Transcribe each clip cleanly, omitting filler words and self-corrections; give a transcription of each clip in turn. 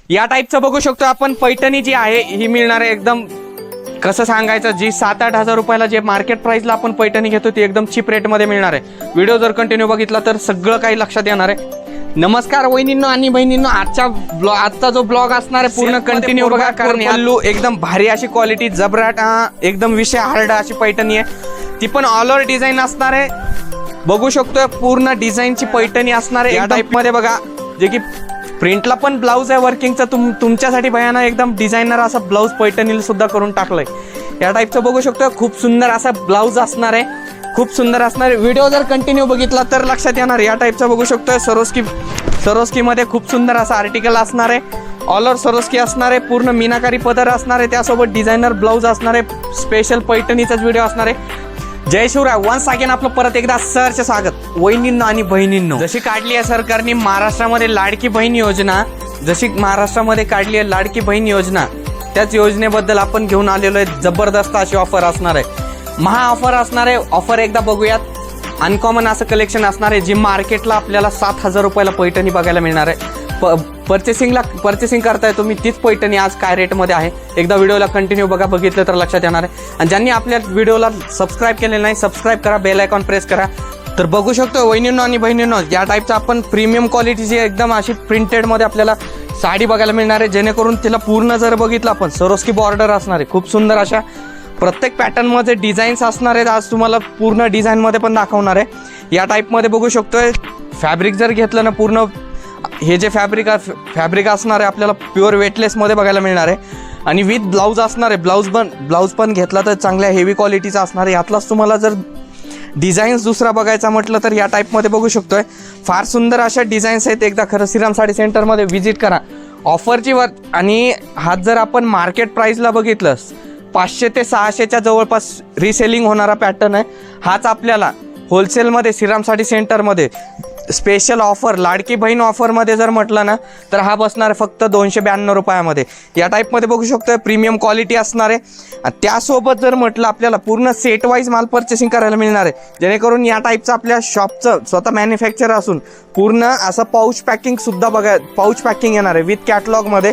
या टाईपचं बघू शकतो आपण. पैठणी जी आहे ही मिळणार आहे एकदम, कसं सांगायचं, जी 7-8 हजार रुपयाला जे मार्केट प्राइसला आपण पैठणी घेतो ती एकदम चीप रेटमध्ये मिळणार आहे. व्हिडिओ जर कंटिन्यू बघितला तर सगळं काही लक्षात येणार आहे. नमस्कार वहिनींनो आणि बहिणींनो, आजचा जो ब्लॉग असणार आहे पूर्ण कंटिन्यू बघा, कारण पल्लू एकदम भारी अशी क्वालिटी, जबराट एकदम विषय हार्ड अशी पैठणी आहे. ती पण ऑल ओव्हर डिझाईन असणार आहे. बघू शकतोय पूर्ण डिझाईनची पैठणी असणार आहे या टाईप मध्ये बघा, जे की प्रिंटला पण ब्लाऊज आहे वर्किंगचा. तुमच्यासाठी भयाना एकदम डिझायनर असा ब्लाऊज पैठणीला सुद्धा करून टाकलंय. या टाईपचं बघू शकतो, खूप सुंदर असा ब्लाऊज असणार आहे, खूप सुंदर असणार आहे. व्हिडिओ जर कंटिन्यू बघितला तर लक्षात येणार. या टाईपचं बघू शकतोय, सरोस्की मध्ये खूप सुंदर असा आर्टिकल असणार आहे. ऑल ओव्हर सरोस्की असणार आहे, पूर्ण मीनाकारी पदर असणार आहे, त्यासोबत डिझायनर ब्लाऊज असणार आहे. स्पेशल पैठणीचाच व्हिडिओ असणार आहे. जय शिवराय. वन्स अगेन आपलं परत एकदा सहर्ष स्वागत. वहिनींनो आणि बहिणींनो, जशी काढली आहे सरकारने महाराष्ट्रामध्ये लाडकी बहीण योजना, जशी महाराष्ट्रामध्ये काढली आहे लाडकी बहीण योजना, त्याच योजनेबद्दल आपण घेऊन आलेलो आहे. जबरदस्त अशी ऑफर असणार आहे, महा ऑफर असणार आहे. ऑफर एकदा बघूयात. अनकॉमन असं कलेक्शन असणार आहे, जी मार्केटला आपल्याला 7,000 रुपयाला पैठणी बघायला मिळणार आहे. पर्चेसिंग करताय तुम्ही, तीच पैठणी आज काय रेटमध्ये आहे एकदा व्हिडिओला कंटिन्यू बघा, बघितलं तर लक्षात येणार आहे. आणि ज्यांनी आपल्या व्हिडिओला सबस्क्राईब केलेलं नाही, सबस्क्राईब करा, बेल आयकॉन प्रेस करा. तर बघू शकतो वहिनींनो आणि बहिणींनो, या टाईपचं आपण प्रीमियम क्वालिटीची एकदम अशी प्रिंटेडमध्ये आपल्याला साडी बघायला मिळणार आहे, जेणेकरून तिला पूर्ण जर बघितलं आपण सरोस्की बॉर्डर असणार आहे. खूप सुंदर अशा प्रत्येक पॅटर्नमध्ये डिझाईन्स असणार आहेत. आज तुम्हाला पूर्ण डिझाईनमध्ये पण दाखवणार आहे. या टाईपमध्ये बघू शकतोय. फॅब्रिक जर घेतलं ना, पूर्ण हे जे फॅब्रिक असणार आहे आपल्याला प्युअर वेटलेसमध्ये बघायला मिळणार आहे. आणि विथ ब्लाऊज असणार आहे. ब्लाऊज पण घेतला तर चांगल्या हेवी क्वालिटीचा असणार आहे. यातलाच तुम्हाला जर डिझाईन्स दुसरा बघायचा म्हटलं तर या टाईपमध्ये बघू शकतोय. फार सुंदर अशा डिझाईन्स आहेत. एकदा खरं श्रीराम साडी सेंटरमध्ये व्हिजिट करा. ऑफरची आणि हात जर आपण मार्केट प्राईसला बघितलं, 500 ते 600च्या जवळपास रिसेलिंग होणारा पॅटर्न आहे. हाच आपल्याला होलसेलमध्ये श्रीराम साडी सेंटरमध्ये स्पेशल ऑफर, लाडकी बहीण ऑफरमध्ये जर म्हटलं ना तर हा बसणार आहे फक्त 292 रुपयामध्ये. या टाईपमध्ये बघू शकतो, प्रीमियम क्वालिटी असणार आहे. त्यासोबत जर म्हटलं आपल्याला पूर्ण सेट वाईज माल पर्चेसिंग करायला मिळणार आहे, जेणेकरून या टाईपचं आपल्या शॉपचं स्वतः मॅन्युफॅक्चर असून पूर्ण असं पाऊच पॅकिंग येणार आहे विथ कॅटलॉगमध्ये.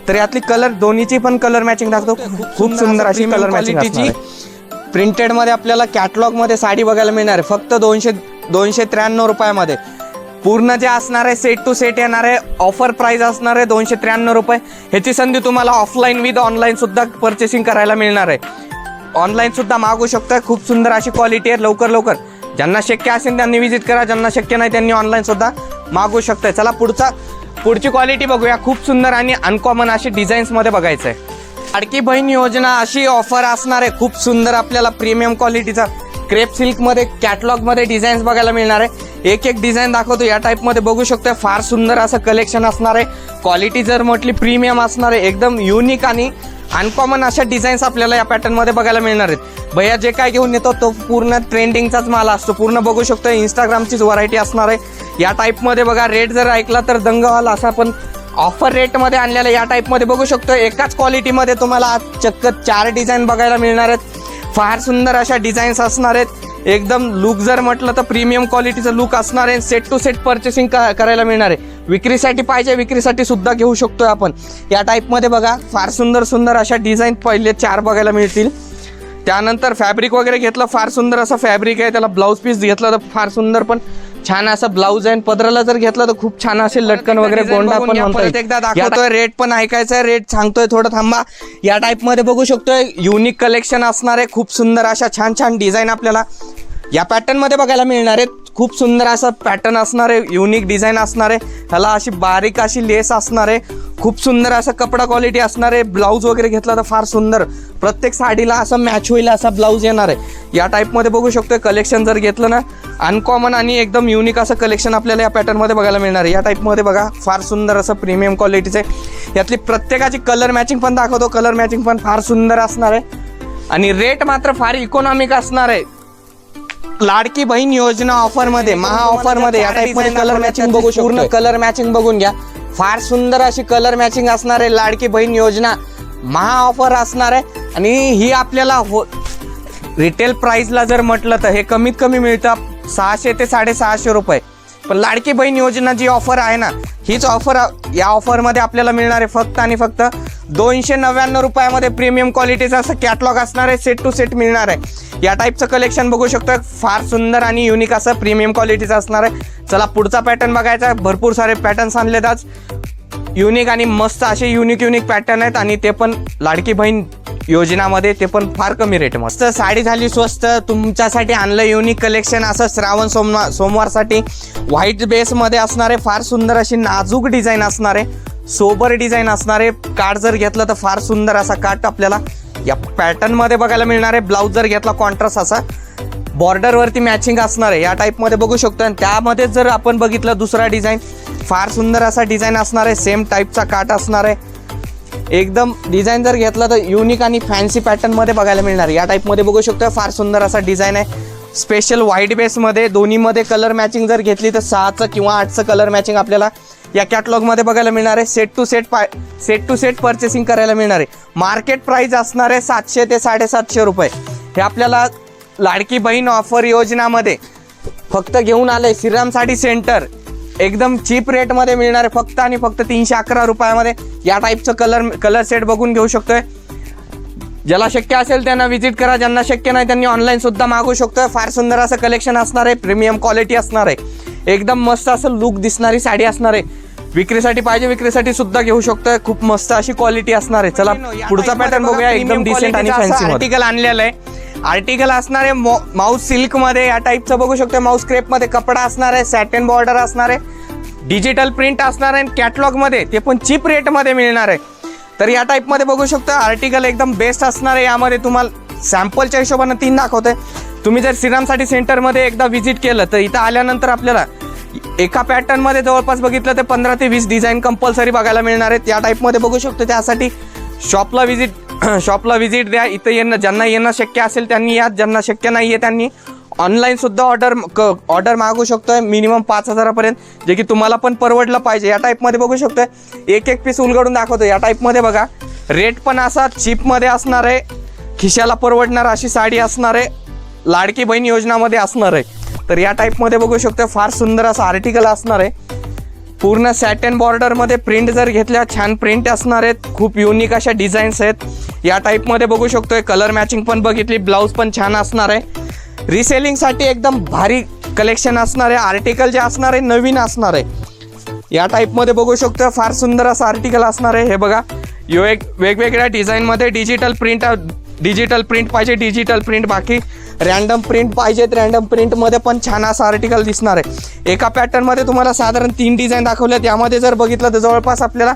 तर यातली कलर दोन्हीची पण कलर मॅचिंग दाखवतो. खूप सुंदर अशी कलर मॅचिंग प्रिंटेडमध्ये आपल्याला कॅटलॉगमध्ये साडी बघायला मिळणार आहे फक्त 293 रुपयामध्ये. पूर्ण जे असणार आहे सेट टू सेट येणार आहे. ऑफर प्राइस असणार आहे 293 रुपये. ह्याची संधी तुम्हाला ऑफलाईन विथ ऑनलाईन सुद्धा पर्चेसिंग करायला मिळणार आहे. ऑनलाईन सुद्धा मागू शकता. खूप सुंदर अशी क्वालिटी आहे. लवकर ज्यांना शक्य असेल त्यांनी विजिट करा, ज्यांना शक्य नाही त्यांनी ऑनलाईन सुद्धा मागू शकता. चला पुढची क्वालिटी बघूया. खूप सुंदर आणि अनकॉमन अशी डिझाईन्समध्ये बघायचं आहे. लाडकी बहीण योजना अशी ऑफर असणार आहे. खूप सुंदर आपल्याला प्रीमियम क्वालिटीचा क्रेप सिल्कमध्ये कॅटलॉगमध्ये डिझाईन्स बघायला मिळणार आहे. एक डिझाईन दाखवतो. या टाईपमध्ये बघू शकतो. फार सुंदर असं कलेक्शन असणार आहे. क्वालिटी जर म्हटली प्रीमियम असणार आहे. एकदम युनिक आणि अनकॉमन अशा डिझाईन्स आपल्याला या पॅटर्नमध्ये बघायला मिळणार आहेत. भैया जे काय घेऊन येतो तो पूर्ण ट्रेंडिंगचाच माल असतो. पूर्ण बघू शकतो इंस्टाग्रामचीच व्हरायटी असणार आहे. या टाईपमध्ये बघा, रेट जर ऐकला तर दंग व्हाल असा पण ऑफर रेटमध्ये आणलेला. या टाईपमध्ये बघू शकतो. एकाच क्वालिटीमध्ये तुम्हाला आज चक्क 4 डिझाईन बघायला मिळणार आहेत. फार सुंदर अशा डिझाईन्स असणार आहेत. एकदम लुक जर म्हटलं तर प्रीमियम क्वालिटीचं लुक असणार आहे. सेट टू सेट पर्चेसिंग करायला मिळणार आहे. विक्रीसाठी पाहिजे विक्रीसाठी सुद्धा घेऊ शकतोय आपण. या टाईपमध्ये बघा, फार सुंदर अशा डिझाईन पहिले 4 बघायला मिळतील. त्यानंतर फॅब्रिक वगैरे घेतलं, फार सुंदर असं फॅब्रिक आहे. त्याला ब्लाऊज पीस घेतलं तर फार सुंदर पण छान असं ब्लाऊज आहे. पदराला जर घेतलं तर खूप छान असेल लटकन वगैरे गोंडा पण म्हणतोय. एकदा दाखवतोय, रेट पण ऐकायचा आहे, रेट सांगतोय, थोडं थांबा. या टाईपमध्ये बघू शकतोय युनिक कलेक्शन असणार आहे. खूप सुंदर अशा छान डिझाईन आपल्याला या पॅटर्नमध्ये बघायला मिळणार आहेत. खूप सुंदर असं पॅटर्न असणार आहे. युनिक डिझाईन असणार आहे. ह्याला अशी बारीक अशी लेस असणार आहे. खूप सुंदर असं कपडा क्वालिटी असणार आहे. ब्लाऊज वगैरे घेतला तर फार सुंदर प्रत्येक साडीला असं मॅच होईल असा ब्लाऊज येणार आहे. या टाईपमध्ये बघू शकतोय. कलेक्शन जर घेतलं ना, अनकॉमन आणि एकदम युनिक असं कलेक्शन आपल्याला या पॅटर्नमध्ये बघायला मिळणार आहे. या टाईपमध्ये बघा, फार सुंदर असं प्रीमियम क्वालिटीचे. यातली प्रत्येकाची कलर मॅचिंग पण दाखवतो. कलर मॅचिंग पण फार सुंदर असणार आहे आणि रेट मात्र फार इकॉनॉमिक असणार आहे. लाडकी बहीण योजना ऑफरमध्ये, महा ऑफरमध्ये या टाईपमध्ये कलर मॅचिंग बघू शकतो. पूर्ण कलर मॅचिंग बघून घ्या. फार सुंदर अशी कलर मॅचिंग असणार आहे. लाडकी बहीण योजना महा ऑफर असणार आहे. आणि ही आपल्याला रिटेल प्राइसला जर म्हटलं तर हे कमीत कमी मिळतं 600 ते 650 रुपये. पण लाडकी बहीण योजना जी ऑफर आहे ना, हीच ऑफर, या ऑफरमध्ये आपल्याला मिळणार आहे फक्त आणि फक्त 299 रुपयामध्ये प्रीमियम क्वालिटीचं असं कॅटलॉग असणार आहे, सेट टू सेट मिळणार आहे। या टाईपचं कलेक्शन बघू शकतो, फार सुंदर आणि युनिक असं प्रीमियम क्वालिटीचं असणार आहे। चला पुढचा पॅटर्न बघायचा, भरपूर सारे पॅटर्न्स आणलेत आज, युनिक आणि मस्त असे युनिक पॅटर्न आहेत आणि ते पण लाडकी बहीण योजनामध्ये, ते पण फार कमी रेट। मस्त साडी झाली स्वस्त, तुमच्यासाठी आणलं युनिक कलेक्शन असं श्रावण सोमवारसाठी व्हाईट बेसमध्ये असणारे फार सुंदर अशी नाजूक डिझाईन असणारे, सोबर डिझाईन असणारे। कार्ड जर घेतलं तर फार सुंदर असा कार्ड आपल्याला या पॅटर्नमध्ये बघायला मिळणार आहे। ब्लाऊज जर घेतला कॉन्ट्रास्ट असा बॉर्डरवरती मॅचिंग असणार आहे, या टाईपमध्ये बघू शकतो। आणि त्यामध्ये जर आपण बघितलं दुसरा डिझाईन, फार सुंदर असा डिझाईन असणार आहे, सेम टाईपचा काट असणार आहे एकदम। डिझाईन जर घेतला तर युनिक आणि फॅन्सी पॅटर्नमध्ये बघायला मिळणार आहे, या टाईपमध्ये बघू शकतो। फार सुंदर असा डिझाईन आहे, स्पेशल व्हाईट बेसमध्ये, दोन्हीमध्ये कलर मॅचिंग जर घेतली तर 6चं किंवा 8चं कलर मॅचिंग आपल्याला या कॅटलॉगमध्ये बघायला मिळणार आहे। सेट टू सेट परचेसिंग करायला मिळणार आहे। मार्केट प्राइस असणार आहे 700 ते 750 रुपये। हे आपल्याला लाडकी बहीण ऑफर योजनामध्ये फक्त घेऊन आलंय श्रीराम साडी सेंटर, एकदम चीप रेटमध्ये मिळणार आहे फक्त आणि फक्त 311 रुपयामध्ये। या टाईपचं कलर सेट बघून घेऊ शकतोय। ज्याला शक्य असेल त्यांना विजिट करा, ज्यांना शक्य नाही त्यांनी ऑनलाईन सुद्धा मागवू शकतोय। फार सुंदर असं कलेक्शन असणार आहे, प्रीमियम क्वालिटी असणार आहे, एकदम मस्त असं लुक दिसणारी साडी असणार आहे। विक्रीसाठी पाहिजे विक्रीसाठी सुद्धा घेऊ शकतोय, खूप मस्त अशी क्वालिटी असणार आहे। चला पुढचा पॅटर्न बघूया, एकदम डिसेंट आणि फॅन्सी आर्टिकल आणलेलं आहे। आर्टिकल असणार आहे माऊस सिल्क मध्ये, या टाईपचं बघू शकतो। माऊस क्रेप मध्ये कपडा असणार आहे, सॅटिन बॉर्डर असणार आहे, डिजिटल प्रिंट असणार आहे, कॅटलॉग मध्ये ते पण चीप रेट मध्ये मिळणार आहे। तर या टाईप मध्ये बघू शकता आर्टिकल एकदम बेस्ट असणार आहे। यामध्ये तुम्हाला सॅम्पलच्या हिशोबाने 3 दाखवतोय। तुम्ही जर श्रीराम साडी सेंटर मध्ये एकदा व्हिजिट केलं तर इथं आल्यानंतर आपल्याला एका पॅटर्न मध्ये जवळपास बघितलं तर 15 ते 20 डिझाईन कंपल्सरी बघायला मिळणार आहेत। या टाईप मध्ये बघू शकतो, त्यासाठी शॉपला व्हिजिट द्या। इथं ज्यांना येणं शक्य असेल त्यांनी या, ज्यांना शक्य नाहीये त्यांनी ऑनलाईन सुद्धा ऑर्डर मागू शकतोय मिनिमम 5000 पर्यंत, जे की तुम्हाला पण परवडलं पाहिजे। या टाईप मध्ये बघू शकतोय, एक पीस उलगडून दाखवतो। या टाईप मध्ये बघा, रेट पण असा चीप मध्ये असणार आहे, खिशाला परवडणार अशी साडी असणार आहे, लाडकी बहीण योजनामध्ये असणार आहे। तर या टाईप मध्ये बघू शकतो, फार सुंदर असं आर्टिकल असणार आहे, पूर्ण सॅटिन बॉर्डर मध्ये प्रिंट जर घेतल्या छान प्रिंट असणार आहेत, खूप युनिक अशा डिझाईन्स आहेत। या टाईप मध्ये बघू शकतोय, कलर मॅचिंग पण बघितली, ब्लाऊज पण छान असणार आहे। रिसेलिंग साठी एकदम भारी कलेक्शन असणार आहे। आर्टिकल जे असणार आहे नवीन असणार आहे। या टाईप मध्ये बघू शकतो, फार सुंदर असं आर्टिकल असणार आहे। हे बघा, एक वेगवेगळ्या डिझाईन मध्ये डिजिटल प्रिंट पाहिजे डिजिटल प्रिंट, बाकी रॅन्डम प्रिंट पाहिजेत रॅन्डम प्रिंट मध्ये पण छान असं आर्टिकल दिसणार आहे। एका पॅटर्न मध्ये तुम्हाला साधारण 3 डिझाईन दाखवल्यात। यामध्ये जर बघितलं तर जवळपास आपल्याला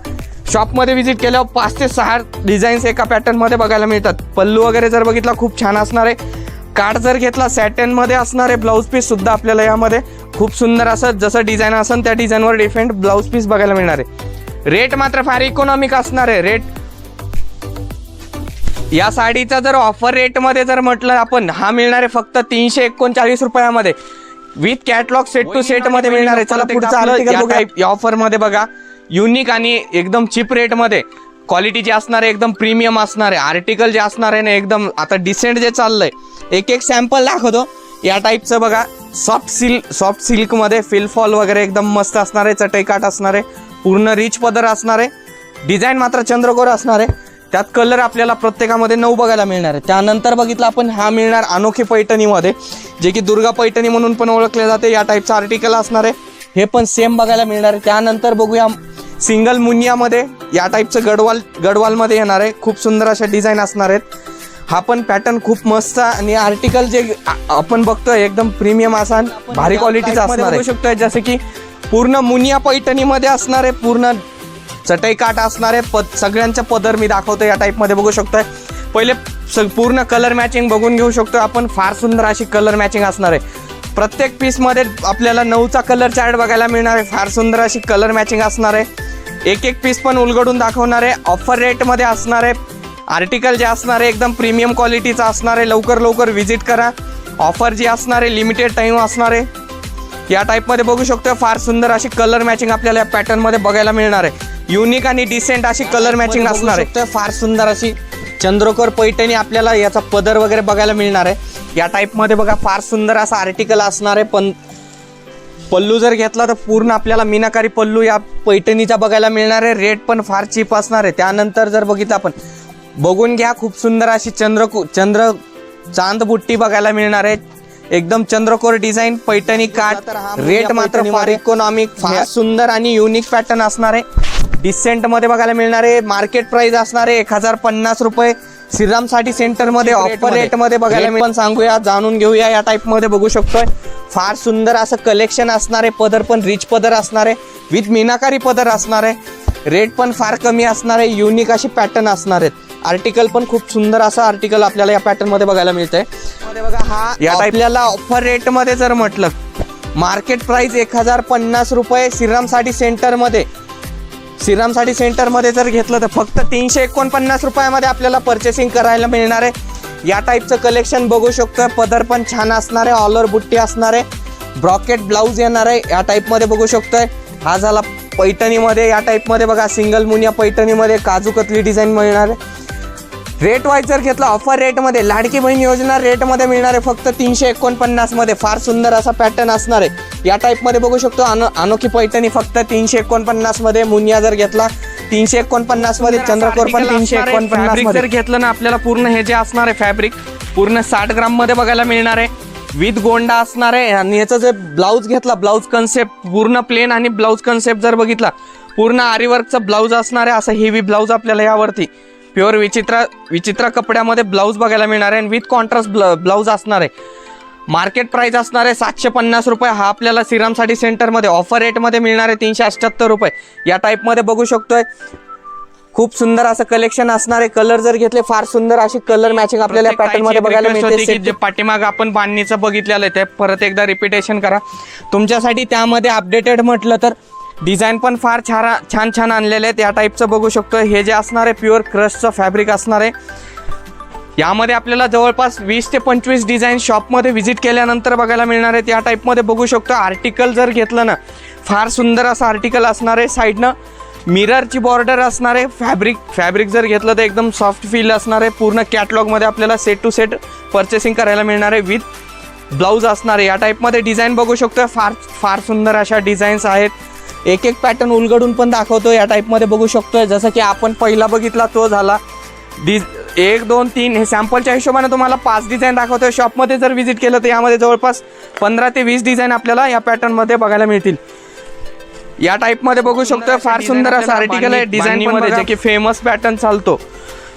शॉपमध्ये व्हिजिट केल्यावर 5 ते 6 डिझाईन्स एका पॅटर्न मध्ये बघायला मिळतात। पल्लू वगैरे जर बघितला खूप छान असणार आहे। कार्ड जर घेतला सॅटिन मध्ये असणार आहे। ब्लाऊज पीस सुद्धा आपल्याला यामध्ये खूप सुंदर असं जसं डिझाईन असेल त्या डिझाईनवर डिफरंट ब्लाऊज पीस बघायला मिळणार आहे। रेट मात्र फार इकॉनॉमिक असणार आहे। रेट या साडीचा जर ऑफर रेटमध्ये जर म्हटलं आपण, हा मिळणार आहे फक्त 339 रुपयामध्ये with catalogue set to set मध्ये मिळणार आहे। चला पुढचा आर्टिकल बघा। या ऑफर मध्ये बघा, युनिक आणि एकदम चीप रेट मध्ये क्वालिटी जी असणार आहे एकदम प्रीमियम असणार आहे। आर्टिकल जे असणार आहे ना एकदम आता डिसेंट जे चाललंय, एक सॅम्पल दाखवतो। या टाईपचं बघा, सॉफ्ट सिल्क मध्ये फिल फॉल वगैरे एकदम मस्त असणार आहे, चटई काट असणार आहे, पूर्ण रिच पदर असणार आहे, डिझाईन मात्र चंद्रकोर असणार आहे। त्यात कलर आपल्याला प्रत्येकामध्ये 9 बघायला मिळणार आहे। त्यानंतर बघितलं आपण, हा मिळणार अनोखी पैठणीमध्ये, जे की दुर्गा पैठणी म्हणून पण ओळखले जाते। या टाईपचं आर्टिकल असणार आहे, हे पण सेम बघायला मिळणार आहे। त्यानंतर बघूया सिंगल मुनियामध्ये, या टाईपचं गडवालमध्ये येणार आहे, खूप सुंदर अशा डिझाईन असणार आहेत। हा पण पॅटर्न खूप मस्त आणि आर्टिकल जे आपण बघतोय एकदम प्रीमियम असा भारी क्वालिटीचा असणार आहे। बघू शकतोय जसं की पूर्ण मुनिया पैठणीमध्ये असणार आहे, पूर्ण चटई काट असणार आहे, सगळ्यांच्या पदर मी दाखवतो। या टाईप मध्ये बघू शकतोय, पहिले पूर्ण कलर मॅचिंग बघून घेऊ शकतो आपण। फार सुंदर अशी कलर मॅचिंग असणार आहे। प्रत्येक पीस मध्ये आपल्याला 9चा कलर चार्ट बघायला मिळणार आहे। फार सुंदर अशी कलर मॅचिंग असणार आहे। एक पीस पण उलगडून दाखवणार आहे। ऑफर रेट मध्ये असणार आहे। आर्टिकल जे असणार आहे एकदम प्रीमियम क्वालिटीचा असणार आहे। लवकर व्हिजिट करा। ऑफर जी असणार आहे लिमिटेड टाइम असणार आहे। या टाईप मध्ये बघू शकतो, फार सुंदर अशी कलर मॅचिंग आपल्याला या पॅटर्न मध्ये बघायला मिळणार आहे। युनिक आणि डिसेंट अशी कलर मॅचिंग असणार आहे। फार सुंदर अशी चंद्रकोर पैठणी आपल्याला याचा पदर वगैरे बघायला मिळणार आहे। या टाईप मध्ये बघा, फार सुंदर असा आर्टिकल असणार आहे। पण पल्लू जर घेतला तर पूर्ण आपल्याला मीनाकारी पल्लू या पैठणीचा बघायला मिळणार आहे. रेट पण फार चीप असणार आहे. त्यानंतर जर बघितलं आपण, बघून घ्या, खूप सुंदर अशी चांद बुट्टी बघायला मिळणार आहे. एकदम चंद्रकोर डिझाइन पैठणी काठ. रेट मात्र फार इकॉनॉमिक, फार सुंदर आणि युनिक पॅटर्न असणार आहे. डिसेंट मध्ये बघायला मिळणार आहे. मार्केट प्राइस असणार आहे 1050 रुपये. श्रीराम साडी सेंटर मध्ये ऑफर रेट मध्ये बघायला मिळेल. सांगूया, जाणून घेऊया. या टाइप मध्ये बघू शकतोय, फार सुंदर असं कलेक्शन असणार आहे. पदर पण रिच पदर असणार आहे, विथ मीनाकारी पदर असणार आहे. रेट पण फार कमी असणार आहे. युनिक अशी पॅटर्न असणार आहेत. आर्टिकल पण खूप सुंदर असा आर्टिकल आपल्याला या पॅटर्न मध्ये बघायला मिळतंय. बघा, हा या आपल्याला ऑफर रेट मध्ये जर म्हटलं, मार्केट प्राइस 1050 रुपये. श्रीराम साडी सेंटर मध्ये जर घेतलं तर फक्त 349 रुपयामध्ये आपल्याला परचेसिंग करायला मिळणार आहे. या टाईपचं कलेक्शन बघू शकतो. पदर पण छान असणार आहे. ऑल ओव्हर बुट्टी असणार आहे. ब्रॉकेट ब्लाऊज येणार आहे. या टाईपमध्ये बघू शकतोय. हा झाला पैठणीमध्ये. या टाईपमध्ये बघा, सिंगल मुनिया पैठणीमध्ये काजू कतली डिझाईन मिळणार आहे. रेट वाईज जर घेतला, ऑफर रेटमध्ये लाडकी बहीण योजना रेटमध्ये मिळणार आहे फक्त 349 मध्ये. फार सुंदर असा पॅटर्न असणार आहे. या टाईपमध्ये बघू शकतो. अनोखी पैठणी फक्त 349 मध्ये. मुनिया जर घेतला 349 मध्ये. चंद्रकोर पण 349 मध्ये. जर घेतलं ना, आपल्याला पूर्ण हे जे असणार आहे फॅब्रिक पूर्ण 60 ग्राम मध्ये बघायला मिळणार आहे. विथ गोंडा असणार आहे. आणि याचं जे ब्लाऊज घेतला, ब्लाऊज कन्सेप्ट पूर्ण प्लेन आणि ब्लाऊज कन्सेप्ट जर बघितला, पूर्ण आरीवर्कचा ब्लाऊज असणार आहे. असं हेवी ब्लाऊज आपल्याला यावरती प्युअर विचित्र कपड्यामध्ये ब्लाऊज बघायला मिळणार आहे. विथ कॉन्ट्रास्ट ब्लाऊज असणार आहे. मार्केट प्राइस असणार आहे 750 रुपये. हा आपल्याला श्रीराम साडी सेंटरमध्ये ऑफर रेटमध्ये मिळणार आहे 378 रुपये. या टाईपमध्ये बघू शकतोय. खूप सुंदर असं कलेक्शन असणार आहे. कलर जर घेतले, फार सुंदर अशी कलर मॅचिंग आपल्याला पॅटर्न मध्ये बघायला मिळते. जे पाठीमाग आपण बांधणीचं बघितलेलं आहे ते परत एकदा रिपिटेशन करा तुमच्यासाठी. त्यामध्ये अपडेटेड म्हटलं तर डिझाईन पण फार छान आणलेले आहेत. या टाईपचं बघू शकतो. हे जे असणार आहे प्युअर क्रशचं फॅब्रिक असणार आहे. यामध्ये आपल्याला जवळपास 20 ते 25 डिझाईन शॉपमध्ये व्हिजिट केल्यानंतर बघायला मिळणार आहेत. या टाईपमध्ये बघू शकतो. आर्टिकल जर घेतलं ना, फार सुंदर असं आर्टिकल असणार आहे. साईडनं मिररची बॉर्डर असणार आहे. फॅब्रिक जर घेतलं तर एकदम सॉफ्ट फील असणार आहे. पूर्ण कॅटलॉगमध्ये आपल्याला सेट टू सेट परचेसिंग करायला मिळणार आहे. विथ ब्लाऊज असणार आहे. या टाईपमध्ये डिझाईन बघू शकतो. फार सुंदर अशा डिझाईन्स आहेत. एक पॅटर्न उलगडून पण दाखवतो. या टाईपमध्ये बघू शकतोय. जसं की आपण पहिला बघितला तो झाला 1 2 3. हे सॅम्पलच्या हिशोबाने तुम्हाला 5 डिझाईन दाखवतोय. शॉपमध्ये जर व्हिजिट केलं तर यामध्ये जवळपास 15 ते 20 डिझाईन आपल्याला या पॅटर्नमध्ये बघायला मिळतील. या टाईपमध्ये बघू शकतोय. फार सुंदर असं आर्टिकल आहे. डिझाईनमध्ये जे की फेमस पॅटर्न चालतो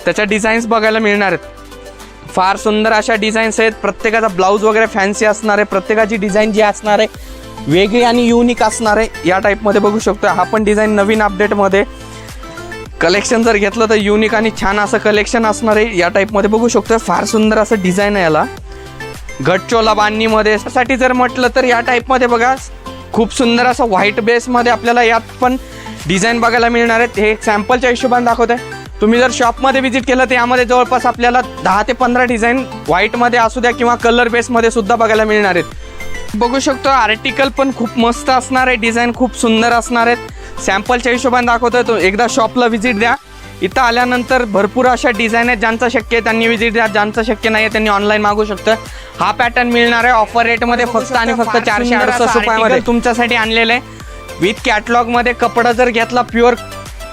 त्याच्या डिझाईन्स बघायला मिळणार आहेत. फार सुंदर अशा डिझाईन्स आहेत. प्रत्येकाचा ब्लाऊज वगैरे फॅन्सी असणार आहे. प्रत्येकाची डिझाईन जी असणार आहे वेगळी आणि युनिक असणार आहे. या टाईपमध्ये बघू शकतो. हा पण डिझाईन नवीन अपडेटमध्ये. कलेक्शन जर घेतलं तर युनिक आणि छान असं कलेक्शन असणार आहे. या टाईपमध्ये बघू शकतो. फार सुंदर असं डिझाईन आहे. याला गटचोला बांधणीमध्ये साठी जर म्हटलं तर या टाईपमध्ये बघा, खूप सुंदर असं व्हाईट बेसमध्ये आपल्याला यात पण डिझाईन बघायला मिळणार आहेत. हे सॅम्पलच्या हिशोबाने दाखवत आहे. तुम्ही जर शॉपमध्ये व्हिजिट केलं तर यामध्ये जवळपास आपल्याला 10 ते 15 डिझाईन व्हाईटमध्ये असू द्या किंवा कलर बेसमध्ये सुद्धा बघायला मिळणार आहेत. बघू शकतो. आर्टिकल पण खूप मस्त असणार आहे. डिझाईन खूप सुंदर असणार आहेत. सॅम्पलच्या हिशोबाने दाखवतोय. तो एकदा शॉपला व्हिजिट द्या. इथं आल्यानंतर भरपूर अशा डिझाईन आहेत. ज्यांचं शक्य आहे त्यांनी व्हिजिट द्या. ज्यांचं शक्य नाही आहे त्यांनी ऑनलाईन मागू शकतं. हा पॅटर्न मिळणार आहे ऑफर रेटमध्ये फक्त आणि फक्त 468 रुपयामध्ये तुमच्यासाठी आणलेलं आहे. विथ कॅटलॉगमध्ये. कपडा जर घेतला प्युअर,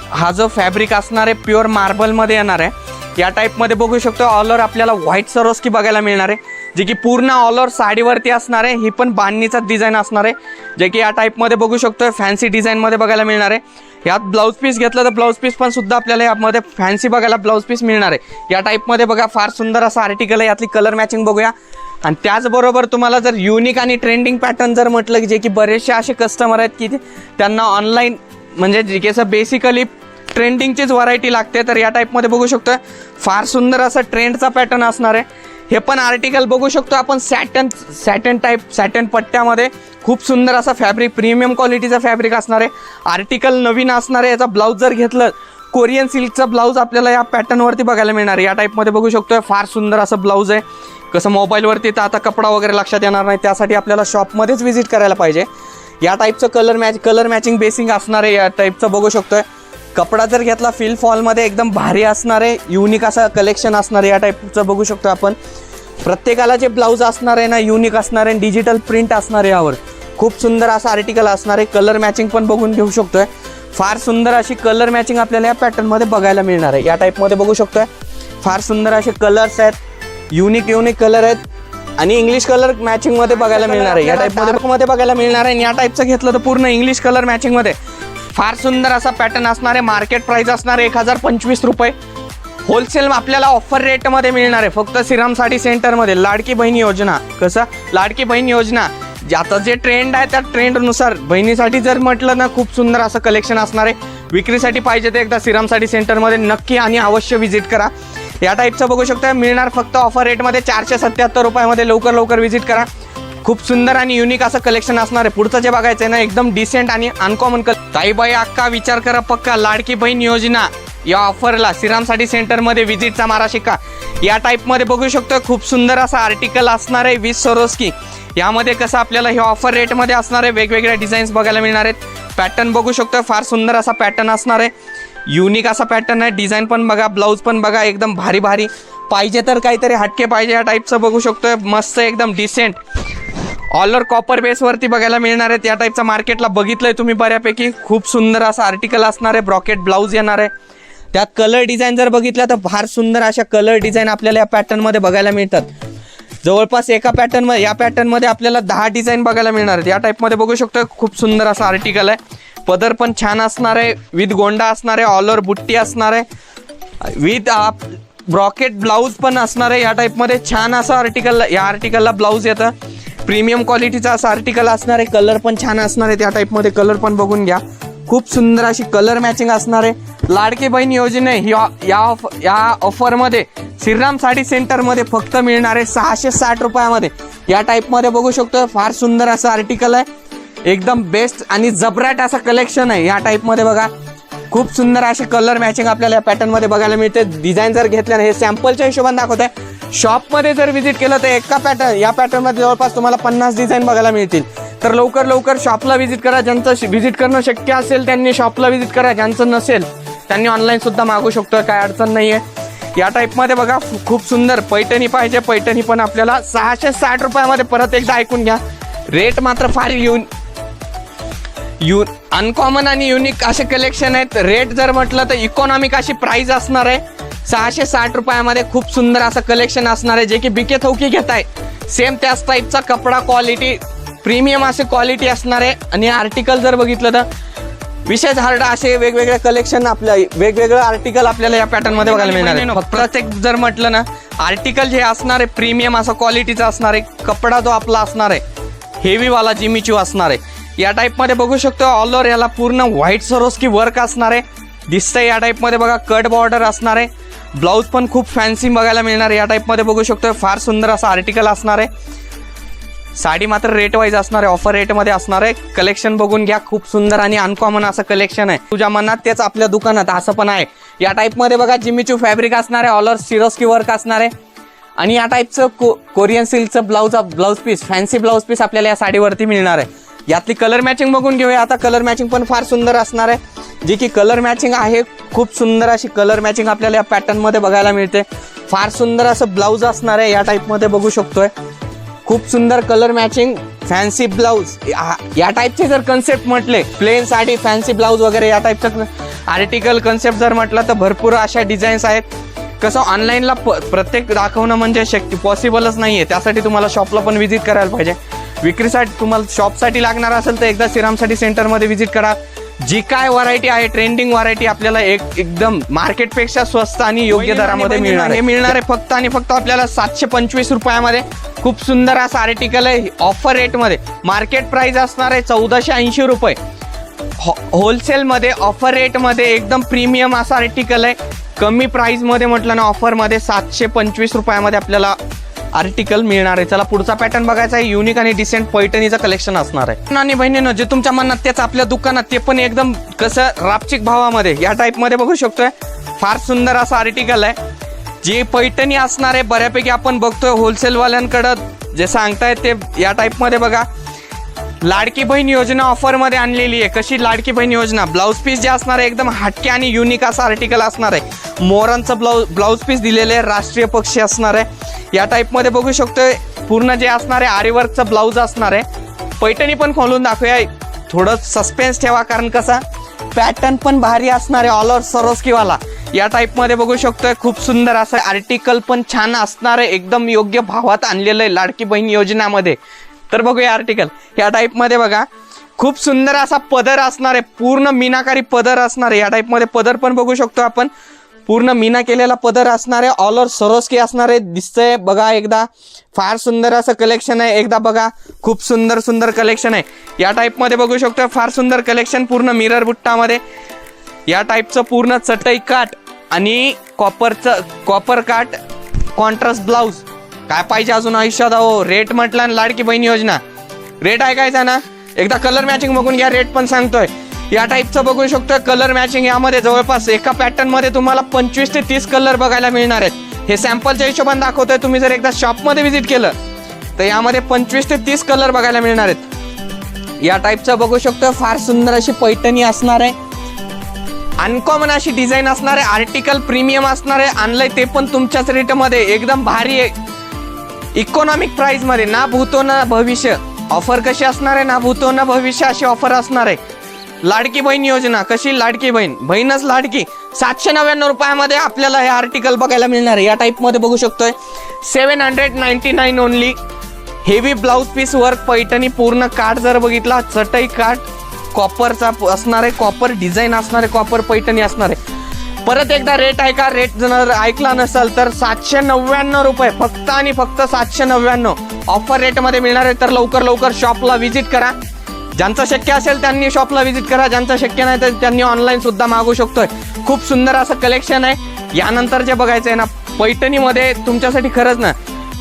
हा जो फॅब्रिक असणार आहे प्युअर मार्बलमध्ये येणार आहे. या टाईपमध्ये बघू शकतो. ऑल ओव्हर आपल्याला व्हाईट सरोस्की बघायला मिळणार आहे, जे की पूर्ण ऑल ओव्हर साडीवरती असणार आहे. ही पण बांधणीचा डिझाईन असणार आहे, जे की या टाईपमध्ये बघू शकतो. फॅन्सी डिझाईनमध्ये बघायला मिळणार आहे. यात ब्लाऊज पीस घेतलं तर ब्लाऊज पीस पण सुद्धा आपल्याला यामध्ये फॅन्सी बघायला ब्लाऊज पीस मिळणार आहे. या टाईपमध्ये बघा, फार सुंदर असं आर्टिकल आहे. यातली कलर मॅचिंग बघूया. आणि त्याचबरोबर तुम्हाला जर युनिक आणि ट्रेंडिंग पॅटर्न जर म्हटलं, की जे की बरेचसे असे कस्टमर आहेत की त्यांना ऑनलाईन म्हणजे जे की असं बेसिकली ट्रेंडिंगचीच व्हरायटी लागते, तर या टाईपमध्ये बघू शकतो. फार सुंदर असं ट्रेंडचा पॅटर्न असणार आहे. हे पण आर्टिकल बघू शकतो आपण. सॅटन पट्ट्यामध्ये खूप सुंदर असा फॅब्रिक, प्रीमियम क्वालिटीचा फॅब्रिक असणार आहे. आर्टिकल नवीन असणार आहे. याचा ब्लाऊज जर घेतलं, कोरियन सिल्कचा ब्लाऊज आपल्याला या पॅटर्नवरती बघायला मिळणार आहे. या टाईपमध्ये बघू शकतो. फार सुंदर असं ब्लाऊज आहे. कसं मोबाईलवरती तर आता कपडा वगैरे लक्षात येणार नाही, त्यासाठी आपल्याला शॉपमध्येच व्हिजिट करायला पाहिजे. या टाईपचं कलर मॅचिंग बेसिंग असणार आहे. या टाईपचं बघू शकतोय. कपडा जर घेतला फील फॉलमध्ये एकदम भारी असणार आहे. युनिक असं कलेक्शन असणार आहे. या टाईपचं बघू शकतो आपण. प्रत्येकाला जे ब्लाऊज असणार आहे ना, युनिक असणार आहे. डिजिटल प्रिंट असणार आहे. यावर खूप सुंदर असं आर्टिकल असणार आहे. कलर मॅचिंग पण बघून घेऊ शकतोय. फार सुंदर अशी कलर मॅचिंग आपल्याला या पॅटर्नमध्ये बघायला मिळणार आहे. या टाईपमध्ये बघू शकतोय. फार सुंदर असे कलर्स आहेत, युनिक कलर आहेत आणि इंग्लिश कलर मॅचिंगमध्ये बघायला मिळणार आहे. या टाईपमध्ये बघायला मिळणार आहे. या टाईपचं घेतलं तर पूर्ण इंग्लिश कलर मॅचिंगमध्ये फार सुंदर असा पॅटर्न असणार आहे. मार्केट प्राइस असणार आहे 1025 रुपये. होलसेल आपल्याला ऑफर रेटमध्ये मिळणार आहे फक्त श्रीराम साडी सेंटरमध्ये. लाडकी बहीण योजना, कसं लाडकी बहीण योजना आता जे ट्रेंड आहे त्या ट्रेंडनुसार बहिणीसाठी जर म्हटलं ना, खूप सुंदर असं कलेक्शन असणार आहे. विक्रीसाठी पाहिजे तर एकदा श्रीराम साडी सेंटरमध्ये नक्की आणि अवश्य व्हिजिट करा. या टाईपचं बघू शकता मिळणार फक्त ऑफर रेटमध्ये 477 रुपयामध्ये. लवकर व्हिजिट करा. खूप सुंदर आणि युनिक असं कलेक्शन असणार आहे. पुढचं जे बघायचं आहे ना, एकदम डिसेंट आणि अनकॉमन ताईबाई अक्का विचार करा पक्का. लाडकी बहीण योजना या ऑफरला श्रीराम साडी सेंटरमध्ये व्हिजिटचा मारा शिका. या टाईपमध्ये बघू शकतो खूप सुंदर असा आर्टिकल असणार आहे 20 सरोस्की. यामध्ये कसं आपल्याला हे ऑफर रेटमध्ये असणार आहे. वेगवेगळ्या डिझाईन्स बघायला मिळणार आहेत. पॅटर्न बघू शकतो फार सुंदर असा पॅटर्न असणार आहे. युनिक असा पॅटर्न आहे. डिझाईन पण बघा, ब्लाऊज पण बघा, एकदम भारी पाहिजे तर काहीतरी हटके पाहिजे या टाईपचं बघू शकतोय. मस्त एकदम डिसेंट ऑल ओव्हर कॉपर बेसवरती बघायला मिळणार आहेत. या टाईपचा मार्केटला बघितलंय तुम्ही बऱ्यापैकी. खूप सुंदर असं आर्टिकल असणार आहे. ब्रॉकेट ब्लाऊज येणार आहे. त्यात कलर डिझाईन जर बघितलं तर फार सुंदर अशा कलर डिझाईन आपल्याला या पॅटर्नमध्ये बघायला मिळतात. जवळपास एका पॅटर्नमध्ये या पॅटर्नमध्ये आपल्याला 10 डिझाईन बघायला मिळणार आहेत. या टाईपमध्ये बघू शकतो खूप सुंदर असं आर्टिकल आहे. पदर पण छान असणार आहे. विथ गोंडा असणार आहे. ऑल ओव्हर बुट्टी असणार आहे. विथ ब्रॉकेट ब्लाऊज पण असणार आहे. या टाईपमध्ये छान असं आर्टिकल, या आर्टिकलला ब्लाऊज येतं. प्रीमियम क्वालिटीचा असं आर्टिकल असणार आहे. कलर पण छान असणार आहे. त्या टाईपमध्ये कलर पण बघून घ्या. खूप सुंदर अशी कलर मॅचिंग असणार आहे. लाडकी बहीण योजने या ऑफरमध्ये श्रीराम साडी सेंटरमध्ये फक्त मिळणार आहे 660 रुपयामध्ये. या टाईपमध्ये बघू शकतो फार सुंदर असं आर्टिकल आहे. एकदम बेस्ट आणि जबराट असं कलेक्शन आहे. या टाईपमध्ये बघा खूप सुंदर असे कलर मॅचिंग आपल्याला या पॅटर्नमध्ये बघायला मिळते. डिझाईन जर घेतल्या हे सॅम्पलच्या हिशोबाने दाखवत आहे. शॉपमध्ये जर व्हिजिट केलं तर एका पॅटर्न या पॅटर्नमध्ये जवळपास तुम्हाला 50 डिझाईन बघायला मिळतील. तर लवकर शॉपला व्हिजिट करा. ज्यांचं व्हिजिट करणं शक्य असेल त्यांनी शॉपला व्हिजिट करा. ज्यांचं नसेल त्यांनी ऑनलाईन सुद्धा मागू शकतो, काय अडचण नाही आहे. या टाईपमध्ये बघा खूप सुंदर पैठणी पाहिजे. पैठणी पण आपल्याला 660 रुपयामध्ये. परत एकदा ऐकून घ्या. रेट मात्र फार अनकॉमन आणि युनिक असे कलेक्शन आहेत. रेट जर म्हटलं तर इकॉनॉमिक अशी प्राइस असणार आहे. 660 रुपयामध्ये खूप सुंदर असं कलेक्शन असणार आहे, जे की बिके थौकी घेत आहे. सेम त्याच टाईपचा कपडा, क्वालिटी प्रीमियम असे क्वालिटी असणार आहे. आणि आर्टिकल जर बघितलं तर विशेष हार्ड असे वेगवेगळे कलेक्शन आपल्या वेगवेगळं आर्टिकल आपल्याला या पॅटर्नमध्ये बघायला मिळणार आहे. प्रत्येक जर म्हटलं ना आर्टिकल जे असणार आहे प्रीमियम असं क्वालिटीचा असणार आहे. कपडा जो आपला असणार आहे हेवीवाला जिमीचू असणार आहे. या टाईपमध्ये बघू शकतो ऑल ओव्हर याला पूर्ण व्हाईट सरोस्की वर्क असणार आहे. दिसतंय या टाईपमध्ये बघा. कट बॉर्डर असणार आहे. ब्लाऊज पण खूप फॅन्सी बघायला मिळणार आहे. या टाईपमध्ये बघू शकतो फार सुंदर असं आर्टिकल असणार आहे. साडी मात्र रेट वाईज असणार आहे. ऑफर रेटमध्ये असणार आहे. कलेक्शन बघून घ्या. खूप सुंदर आणि अनकॉमन असं कलेक्शन आहे. तुझ्या मनात तेच आपल्या दुकानात असं पण आहे. या टाईपमध्ये बघा जिमीचू फॅब्रिक असणार आहे. ऑल ओव्हर सिरोस्की वर्क असणार आहे. आणि या टाईपचं कोरियन सिल्कचं blouse piece, fancy blouse piece आपल्याला या साडीवरती मिळणार आहे. यातली कलर मॅचिंग बघून घेऊया. आता कलर मॅचिंग पण फार सुंदर असणार आहे. जी की कलर मॅचिंग आहे खूप सुंदर अशी कलर मॅचिंग आपल्याला या पॅटर्नमध्ये बघायला मिळते. फार सुंदर असं ब्लाऊज असणार आहे. या टाईपमध्ये बघू शकतोय खूप सुंदर कलर मॅचिंग फॅन्सी ब्लाऊज. या टाईपचे जर कन्सेप्ट म्हटले प्लेन साडी फॅन्सी ब्लाऊज वगैरे या टाईपचं आर्टिकल कन्सेप्ट जर म्हटलं तर भरपूर अशा डिझाईन्स आहेत. कसं ऑनलाईनला प्रत्येक दाखवणं म्हणजे शक्य पॉसिबलच नाही आहे. त्यासाठी तुम्हाला शॉपला पण व्हिजिट करायला पाहिजे. विक्रीसाठी तुम्हाला शॉपसाठी लागणार असेल तर एकदा श्रीराम साडी सेंटरमध्ये व्हिजिट करा. जी काय व्हरायटी आहे ट्रेंडिंग व्हरायटी आपल्याला एकदम मार्केटपेक्षा स्वस्त आणि योग्य दरामध्ये मिळणार आहे. हे मिळणार आहे फक्त आणि फक्त आपल्याला 725 रुपयामध्ये. खूप सुंदर असं आर्टिकल आहे ऑफर रेटमध्ये. मार्केट प्राइस असणार आहे 1480 रुपये. होलसेलमध्ये ऑफर रेटमध्ये एकदम प्रीमियम असं आर्टिकल आहे. कमी प्राइसमध्ये म्हटलं ना ऑफरमध्ये 725 रुपयामध्ये आपल्याला आर्टिकल मिळणार आहे. चला पुढचा पॅटर्न बघायचा आहे. युनिक आणि डिसेंट पैठणीचं कलेक्शन असणार आहे. आणि बहिणीनं जे तुमच्या मनात तेच आपल्या दुकानात, ते पण एकदम कसं रापचिक भावामध्ये या टाईपमध्ये बघू शकतोय. फार सुंदर असं आर्टिकल आहे. जी पैठणी असणार आहे बऱ्यापैकी आपण बघतोय होलसेलवाल्यांकडं जे सांगतायत ते या टाईपमध्ये बघा. लाडकी बहीण योजना ऑफरमध्ये आणलेली आहे. कशी लाडकी बहीण योजना ब्लाऊज पीस जे असणार आहे एकदम हटके आणि युनिक असं आर्टिकल असणार आहे. मोरांचं ब्लाऊज पीस दिलेलं आहे. राष्ट्रीय पक्षी असणार आहे. या टाईपमध्ये बघू शकतोय. पूर्ण जे असणार आहे आरीवर्कचं ब्लाऊज असणार आहे. पैठणी पण खोलून दाखवूया, थोडं सस्पेन्स ठेवा, कारण कसा पॅटर्न पण भारी असणार आहे, ऑल ओव्हर सरोस्कीवाला या टाईपमध्ये बघू शकतोय. खूप सुंदर असं आर्टिकल पण छान असणार आहे, एकदम योग्य भावात आणलेलं आहे लाडकी बहीण योजनामध्ये. तर बघूया आर्टिकल या टाईपमध्ये बघा, खूप सुंदर असा पदर असणार आहे, पूर्ण मीनाकारी पदर असणार आहे. या टाईपमध्ये पदर पण बघू शकतो आपण, पूर्ण मीना केलेला पदर असणार आहे, ऑल ओव्हर सरोस्की असणार आहे. दिसतंय बघा एकदा, फार सुंदर असं कलेक्शन आहे. एकदा बघा, खूप सुंदर सुंदर कलेक्शन आहे. या टाईपमध्ये बघू शकतो, फार सुंदर कलेक्शन, पूर्ण मिरर बुट्टामध्ये या टाईपचं पूर्ण चटई काट आणि कॉपर काट कॉन्ट्रास्ट ब्लाऊज. काय पाहिजे अजून आयुष्यात अहो. रेट म्हटलं ना लाडकी बहीण योजना, रेट ऐकायचा ना, एकदा कलर मॅचिंग बघून घ्या, रेट पण सांगतोय. या टाईपचं बघू शकतो कलर मॅचिंग, यामध्ये जवळपास एका पॅटर्नमध्ये तुम्हाला 25 ते 30 कलर बघायला मिळणार आहेत. हे सॅम्पलच्या हिशोबाने दाखवतोय, तुम्ही जर एकदा शॉपमध्ये व्हिजिट केलं तर यामध्ये 25 ते 30 कलर बघायला मिळणार आहेत. या टाईपचं बघू शकतो, फार सुंदर अशी पैठणी असणार आहे, अनकॉमन अशी डिझाईन असणार आहे, आर्टिकल प्रीमियम असणार आहे. आणलंय ते पण तुमच्याच रेटमध्ये, एकदम भारी आहे, इकॉनॉमिक प्राइस मध्ये, ना भूतो ना भविष्य. ऑफर कशी असणार आहे, ना भूतो ना भविष्य अशी ऑफर असणार आहे. लाडकी बहीण योजना कशी, लाडकी बहीण, बहीणच लाडकी. 799 रुपयामध्ये आपल्याला हे आर्टिकल बघायला मिळणार आहे. या टाईपमध्ये बघू शकतोय 799 only. Heavy blouse piece work Paithani, पूर्ण काठ जर बघितला, चटई काठ कॉपरचा असणार आहे, कॉपर डिझाईन असणार आहे, कॉपर पैठणी असणार आहे. परत एकदा रेट ऐका, रेट जर ऐकला नसेल तर 799 रुपये फक्त आणि फक्त 799 ऑफर रेटमध्ये मिळणार आहे. तर लवकर शॉपला व्हिजिट करा. ज्यांचं शक्य असेल त्यांनी शॉपला व्हिजिट करा, ज्यांचं शक्य नाही तर त्यांनी ऑनलाईन सुद्धा मागू शकतोय. खूप सुंदर असं कलेक्शन आहे. यानंतर जे बघायचं आहे ना पैठणीमध्ये, तुमच्यासाठी खरंच ना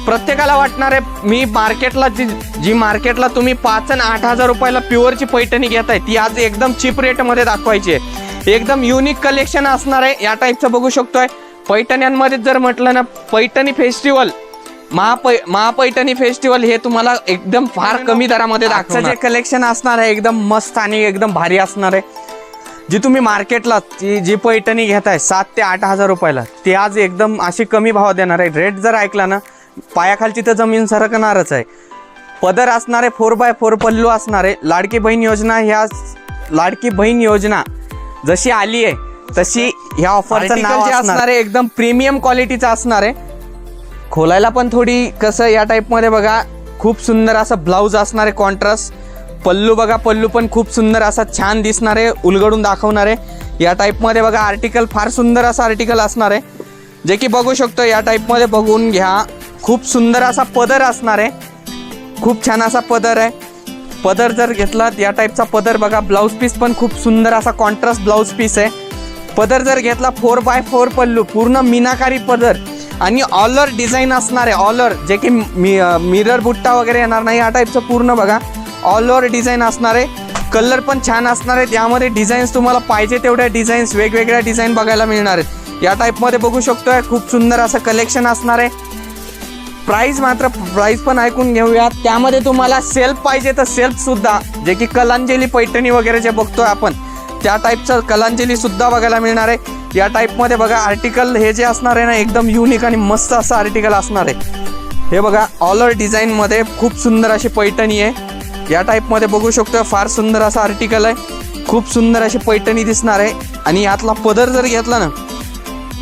प्रत्येकाला वाटणार आहे, मी मार्केटला जी मार्केटला तुम्ही 5 आणि 8,000 रुपयाला प्युअरची पैठणी घेताय, ती आज एकदम चीप रेटमध्ये दाखवायची आहे. एकदम युनिक कलेक्शन असणार आहे. या टाईपचं बघू शकतोय. पैठण्यांमध्ये जर म्हटलं ना, पैठणी फेस्टिवल, महापैठणी फेस्टिवल, हे तुम्हाला एकदम फार कमी दरामध्ये दाखवणार. जे कलेक्शन असणार आहे एकदम मस्त आणि एकदम भारी असणार आहे. जी तुम्ही मार्केटला जी पैठणी घेताय 7 ते 8,000 रुपयाला, ती आज एकदम अशी कमी भाव देणार आहे. रेट जर ऐकला ना, पायाखालची तर जमीन सरकणारच आहे. पदर असणारे 4x4 पल्लू असणार आहे. लाडकी बहीण योजना, ह्या लाडकी बहीण योजना जशी आली आहे तशी ह्या ऑफरचं नाव असणार आहे, एकदम प्रीमियम क्वालिटीचं असणार आहे. खोलायला पण थोडी कसं या टाईपमध्ये बघा, खूप सुंदर असं ब्लाऊज असणार आहे, कॉन्ट्रास्ट पल्लू बघा, पल्लू पण खूप सुंदर असा छान दिसणार आहे, उलगडून दाखवणार आहे. या टाईपमध्ये बघा आर्टिकल, फार सुंदर असं आर्टिकल असणार आहे, जे की बघू शकतो. या टाईपमध्ये बघून घ्या. खूप सुंदर असा पदर असणार आहे, खूप छान असा पदर आहे. पदर जर घेतला या टाईपचा पदर बघा, ब्लाऊज पीस पण खूप सुंदर असा कॉन्ट्रास्ट ब्लाऊज पीस आहे. पदर जर घेतला 4x4 पल्लू, पूर्ण मीनाकारी पदर आणि ऑल ओव्हर डिझाईन असणार आहे, ऑल ओव्हर, जे की मिरर बुट्टा वगैरे येणार नाही. या टाईपचं पूर्ण बघा ऑल ओव्हर डिझाईन असणार आहे. कलर पण छान असणार आहेत. यामध्ये डिझाईन्स तुम्हाला पाहिजे तेवढ्या डिझाईन्स, वेगवेगळ्या डिझाईन बघायला मिळणार आहेत. या टाईपमध्ये बघू शकतोय, खूप सुंदर असं कलेक्शन असणार आहे. प्राइस पण ऐकून घेऊया. त्यामध्ये तुम्हाला सेल्फ पाहिजे तर सेल्फ सुद्धा, जे की कलांजली पैठणी वगैरे जे बघतोय आपण, त्या टाईपचं कलांजली सुद्धा बघायला मिळणार आहे. या टाईपमध्ये बघा आर्टिकल, हे जे असणार आहे ना एकदम युनिक आणि मस्त असं आर्टिकल असणार आहे. हे बघा ऑल ओव्हर डिझाईनमध्ये खूप सुंदर अशी पैठणी आहे. या टाईपमध्ये बघू शकतो, फार सुंदर असं आर्टिकल आहे, खूप सुंदर अशी पैठणी दिसणार आहे. आणि यातला पदर जर घेतला ना,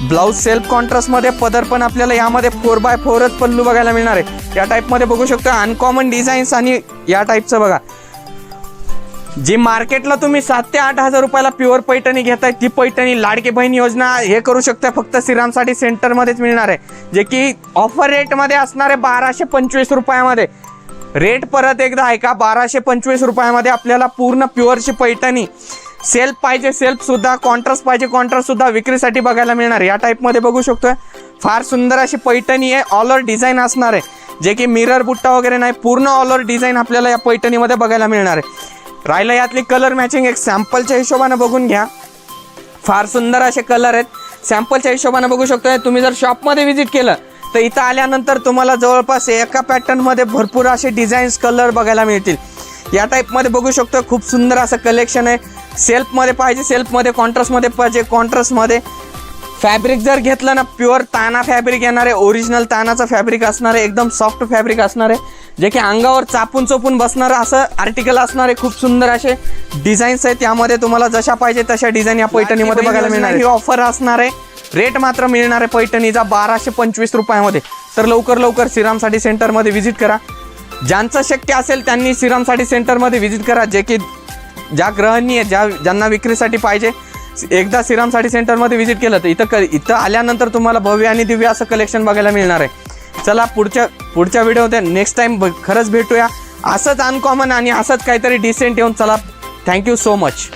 ब्लाऊज सेल्फ कॉन्ट्रास्टमध्ये, पदर पण आपल्याला यामध्ये 4x4च पल्लू बघायला मिळणार आहे. या टाईपमध्ये बघू शकतो अनकॉमन डिझाईन्स. आणि या टाईपचं बघा, जी मार्केटला तुम्ही 7 ते 8,000 रुपयाला प्युअर पैठणी घेताय, ती पैठणी लाडकी बहीण योजना हे करू शकता फक्त श्रीरामसाठी सेंटरमध्येच मिळणार आहे, जे की ऑफर रेटमध्ये असणार आहे 1225 रुपयामध्ये. रेट परत एकदा ऐका, 1225 रुपयामध्ये आपल्याला पूर्ण प्युअरची पैठणी, सेल्फ पाहिजे सेल्फ सुद्धा, कॉन्ट्रास्ट पाहिजे कॉन्ट्रास्ट सुद्धा विक्रीसाठी बघायला मिळणार. या टाईपमध्ये बघू शकतोय, फार सुंदर अशी पैठणी आहे, ऑल ओव्हर डिझाईन असणार आहे, जे की मिरर बुट्टा वगैरे नाही, पूर्ण ऑल ओव्हर डिझाईन आपल्याला या पैठणीमध्ये बघायला मिळणार आहे. राहिलं यातली कलर मॅचिंग, एक सॅम्पलच्या हिशोबाने बघून घ्या. फार सुंदर असे कलर आहेत, सॅम्पलच्या हिशोबाने बघू शकतोय. तुम्ही जर शॉपमध्ये व्हिजिट केलं तर इथं आल्यानंतर तुम्हाला जवळपास एका पॅटर्नमध्ये भरपूर असे डिझाईन्स, कलर बघायला मिळतील. या टाईपमध्ये बघू शकतो, खूप सुंदर असं कलेक्शन आहे. सेल्फमध्ये पाहिजे सेल्फमध्ये, कॉन्ट्रास्टमध्ये पाहिजे कॉन्ट्रास्टमध्ये. फॅब्रिक जर घेतलं ना, प्युअर ताना फॅब्रिक येणार आहे, ओरिजिनल तानाचं फॅब्रिक असणार आहे, एकदम सॉफ्ट फॅब्रिक असणार आहे. जे की अंगावर चापून चोपून बसणारं असं आर्टिकल असणार आहे. खूप सुंदर असे डिझाईन्स आहेत यामध्ये. तुम्हाला जशा पाहिजे तशा डिझाईन या पैठणीमध्ये बघायला मिळणार. ही ऑफर असणार आहे. रेट मात्र मिळणार आहे पैठणीचा 1225 रुपयामध्ये. तर लवकर श्रीराम साडी सेंटरमध्ये व्हिजिट करा. ज्यांचं शक्य असेल त्यांनी श्रीराम साडी सेंटरमध्ये व्हिजिट करा. जे की ज्या गृहिणी आहेत, ज्यांना विक्रीसाठी पाहिजे, एकदा श्रीराम साडी सेंटरमध्ये व्हिजिट केलं तर इथं आल्यानंतर तुम्हाला भव्य आणि दिव्य असं कलेक्शन बघायला मिळणार आहे. चला पुढच्या व्हिडिओमध्ये नेक्स्ट टाइम खरंच भेटूया. असंच अनकॉमन आणि असंच काहीतरी डिसेंट येऊन. चला, थँक्यू सो मच.